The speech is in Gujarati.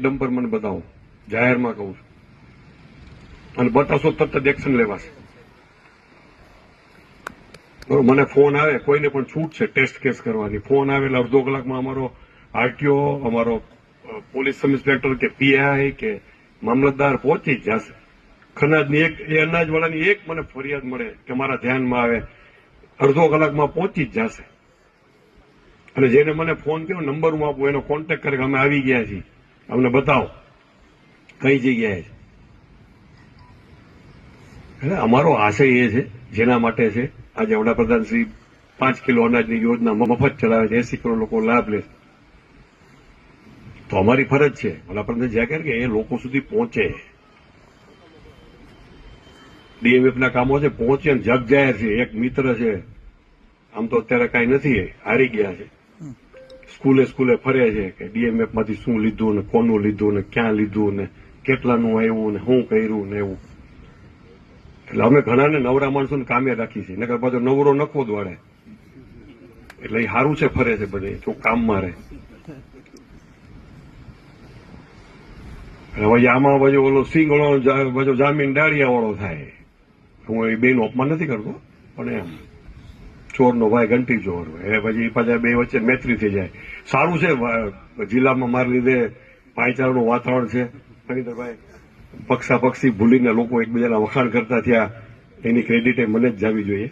ડમ્પર મને બતાવો, જાહેરમાં કહું છું, અને બતાવશો તરત જ એક્શન લેવાશે. બરોબર, મને ફોન આવે, કોઈને પણ છૂટ છે ટેસ્ટ કેસ કરવાની. ફોન આવે એટલે અડધો કલાકમાં અમારો આરટીઓ, અમારો પોલીસ સબ ઇન્સ્પેક્ટર કે પીઆઈ કે મામલતદાર પહોંચી જ જશે. ખનાજની એ અનાજવાળાની એક મને ફરિયાદ મળે કે મારા ધ્યાનમાં આવે, અડધો કલાકમાં પહોંચી જ જશે. અને જેને મને ફોન કર્યો, નંબર હું આપું, એનો કોન્ટેક્ટ કરે કે અમે આવી ગયા છીએ, અમને બતાવો કઈ જગ્યાએ છે. એટલે અમારો આશય એ છે, જેના માટે છે આજે વડાપ્રધાન શ્રી 5 કિલો અનાજની યોજના મફત ચલાવે છે, 80 કરોડ લોકો લાભ લે છે. તો અમારી ફરજ છે વડાપ્રધાન જ્યાં કહે કે એ લોકો સુધી પહોંચે. ડીએમએફના કામો છે, પહોંચે અને જગ જાહેર છે. એક મિત્ર છે, આમ તો અત્યારે કાંઈ નથી, હારી ગયા છે, સ્કૂલે સ્કૂલે ફરે છે કે ડીએમએફ માંથી શું લીધું ને કોનું લીધું ને ક્યાં લીધું ને કેટલાનું આવ્યું ને શું કર્યું ને એવું. એટલે અમે ઘણાને નવરા માણસોને કામે રાખી છે, નકર પાછો નવરો નખો દોડે. એટલે એ સારું છે, ફરે છે બધે, જો કામમાં રહે. હવે આમાં બાજુ ઓલો સિંગળો બાજુ જામીન ડાળિયા વાળો થાય. હું એ બેનું અપમાન નથી કરતો, પણ એમ ચોરનો ભાઈ ઘંટી ચોર, એ પછી પાછા બે વચ્ચે મૈત્રી થઈ જાય. સારું છે જિલ્લામાં મારા લીધે ભાઈચારાનું વાતાવરણ છે. ફરીદરભાઈ પક્ષાપક્ષી ભૂલીને લોકો એકબીજાના વખાણ કરતા થયા, એની ક્રેડિટ મને જ જાવી જોઈએ.